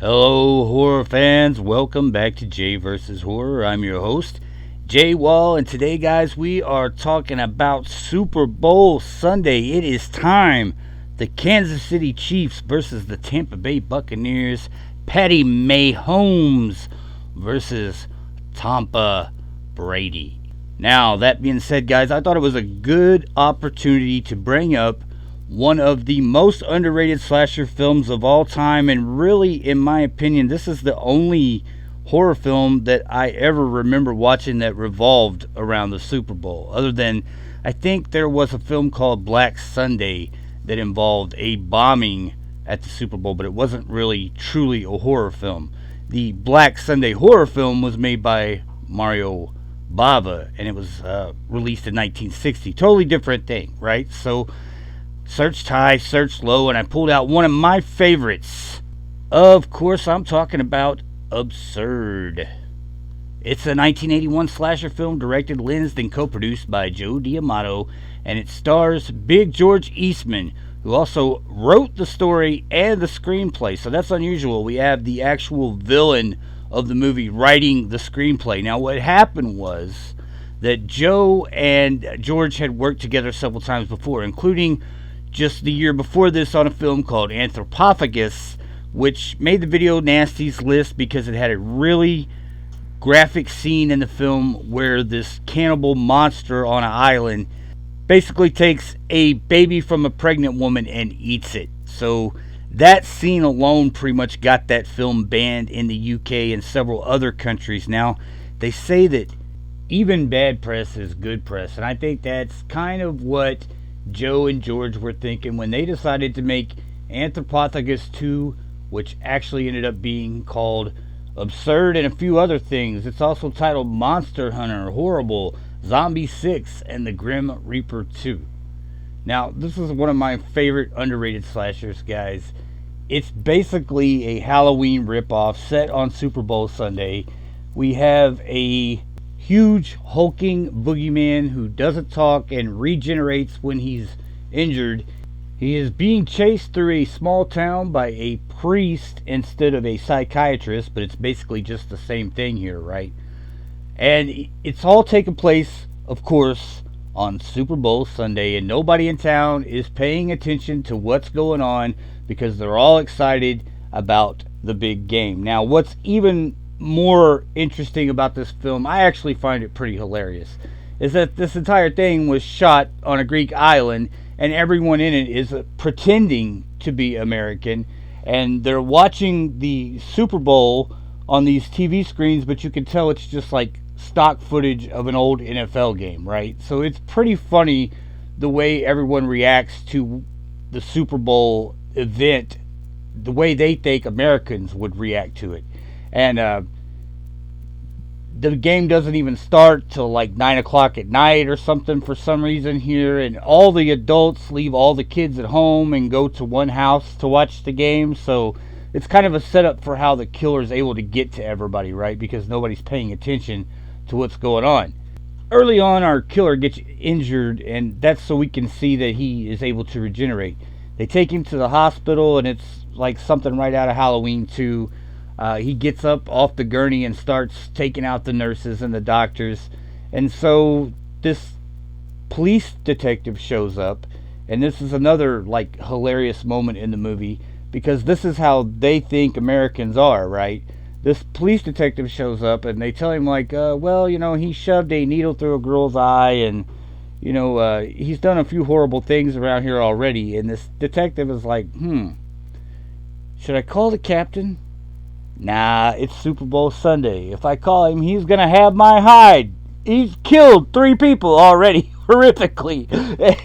Hello, horror fans. Welcome back to Jay vs. Horror. I'm your host, Jay Wall, and today, guys, we are talking about Super Bowl Sunday. It is time. The Kansas City Chiefs versus the Tampa Bay Buccaneers. Patty Mahomes versus Tampa Brady. Now, that being said, guys, I thought it was a good opportunity to bring up one of the most underrated slasher films of all time, and really, in my opinion, this is the only horror film that I ever remember watching that revolved around the Super Bowl. Other than, I think there was a film called Black Sunday that involved a bombing at the Super Bowl, but it wasn't really truly a horror film. The Black Sunday horror film was made by Mario Bava, and it was released in 1960. Totally different thing, right? So searched high, searched low, and I pulled out one of my favorites. Of course, I'm talking about Absurd. It's a 1981 slasher film directed, lensed, and co-produced by Joe D'Amato, and it stars Big George Eastman, who also wrote the story and the screenplay. So that's unusual. We have the actual villain of the movie writing the screenplay. Now, what happened was that Joe and George had worked together several times before, including just the year before this on a film called Anthropophagus, which made the video nasties list because it had a really graphic scene in the film where this cannibal monster on an island basically takes a baby from a pregnant woman and eats it. So that scene alone pretty much got that film banned in the UK and several other countries. Now, they say that even bad press is good press, and I think that's kind of what Joe and George were thinking when they decided to make Anthropophagus 2, which actually ended up being called Absurd and a few other things. It's also titled Monster Hunter, Horrible, Zombie 6, and The Grim Reaper 2. Now, this is one of my favorite underrated slashers, guys. It's basically a Halloween ripoff set on Super Bowl Sunday. We have a huge hulking boogeyman who doesn't talk and regenerates when he's injured. He is being chased through a small town by a priest instead of a psychiatrist, but it's basically just the same thing here, right? And it's all taking place, of course, on Super Bowl Sunday, and nobody in town is paying attention to what's going on because they're all excited about the big game. Now, what's even more interesting about this film, I actually find it pretty hilarious, is that this entire thing was shot on a Greek island, and everyone in it is pretending to be American, and they're watching the Super Bowl on these TV screens, but you can tell it's just like stock footage of an old NFL game, right? So it's pretty funny the way everyone reacts to the Super Bowl event, the way they think Americans would react to it. And the game doesn't even start till like 9 o'clock at night or something for some reason here, and all the adults leave all the kids at home and go to one house to watch the game. So it's kind of a setup for how the killer is able to get to everybody, right? Because nobody's paying attention to what's going on. Early on, our killer gets injured, and that's so we can see that he is able to regenerate. They take him to the hospital, and it's like something right out of Halloween 2. He gets up off the gurney and starts taking out the nurses and the doctors. And so this police detective shows up, and this is another like hilarious moment in the movie because this is how they think Americans are, right? This police detective shows up, and they tell him like, well, you know, he shoved a needle through a girl's eye, and you know, he's done a few horrible things around here already. And this detective is like, should I call the captain? Nah, it's Super Bowl Sunday. If I call him, he's gonna have my hide. He's killed 3 people already, horrifically.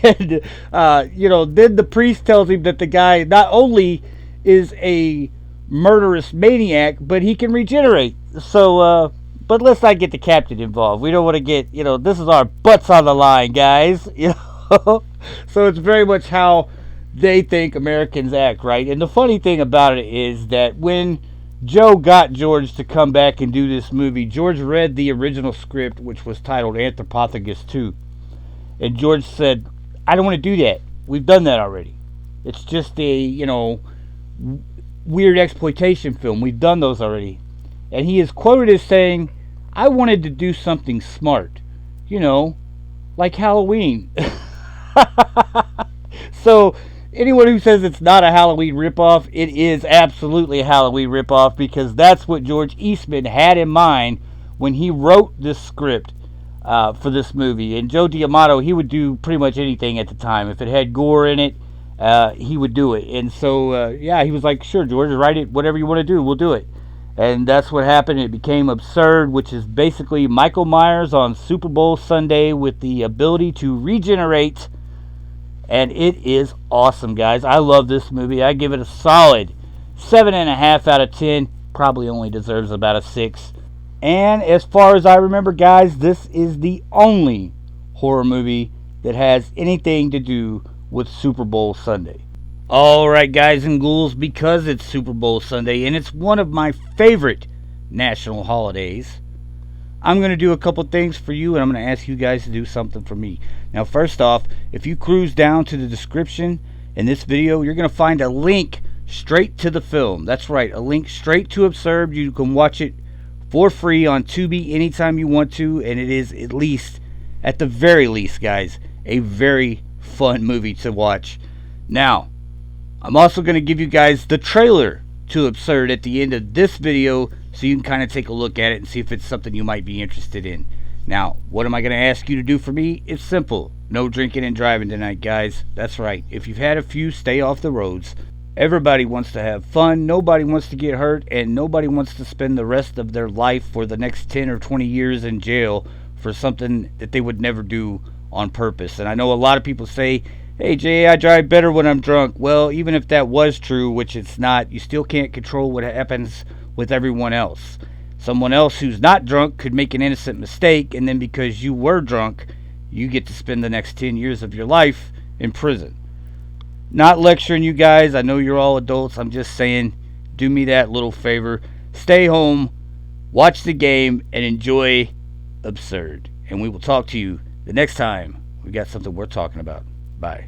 And, then the priest tells him that the guy not only is a murderous maniac, but he can regenerate. So, but let's not get the captain involved. We don't want to get, this is our butts on the line, guys. So it's very much how they think Americans act, right? And the funny thing about it is that when Joe got George to come back and do this movie, George read the original script, which was titled Anthropophagus 2. And George said, I don't want to do that. We've done that already. It's just a, weird exploitation film. We've done those already. And he is quoted as saying, I wanted to do something smart. You know, like Halloween. So, anyone who says it's not a Halloween ripoff, it is absolutely a Halloween ripoff, because that's what George Eastman had in mind when he wrote this script for this movie. And Joe D'Amato, he would do pretty much anything at the time. If it had gore in it, he would do it. And so, yeah, he was like, sure, George, write it, whatever you want to do, we'll do it. And that's what happened. It became Absurd, which is basically Michael Myers on Super Bowl Sunday with the ability to regenerate. And it is awesome, guys. I love this movie. I give it a solid 7.5 out of 10. Probably only deserves about a 6. And as far as I remember, guys, this is the only horror movie that has anything to do with Super Bowl Sunday. Alright, guys and ghouls, because it's Super Bowl Sunday and it's one of my favorite national holidays, I'm going to do a couple things for you, and I'm going to ask you guys to do something for me. Now, first off, if you cruise down to the description in this video, you're going to find a link straight to the film. That's right, a link straight to Absurd. You can watch it for free on Tubi anytime you want to, and it is at the very least, guys, a very fun movie to watch. Now, I'm also going to give you guys the trailer to Absurd at the end of this video, so you can kind of take a look at it and see if it's something you might be interested in. Now, what am I going to ask you to do for me? It's simple. No drinking and driving tonight, guys. That's right. If you've had a few, stay off the roads. Everybody wants to have fun. Nobody wants to get hurt, and nobody wants to spend the rest of their life for the next 10 or 20 years in jail for something that they would never do on purpose. And I know a lot of people say, hey, Jay, I drive better when I'm drunk. Well, even if that was true, which it's not, you still can't control what happens with everyone else. Someone else who's not drunk could make an innocent mistake, and then because you were drunk, you get to spend the next 10 years of your life in prison. Not lecturing you guys. I know you're all adults. I'm just saying, do me that little favor. Stay home, watch the game, and enjoy Absurd. And we will talk to you the next time we got something worth talking about. Bye.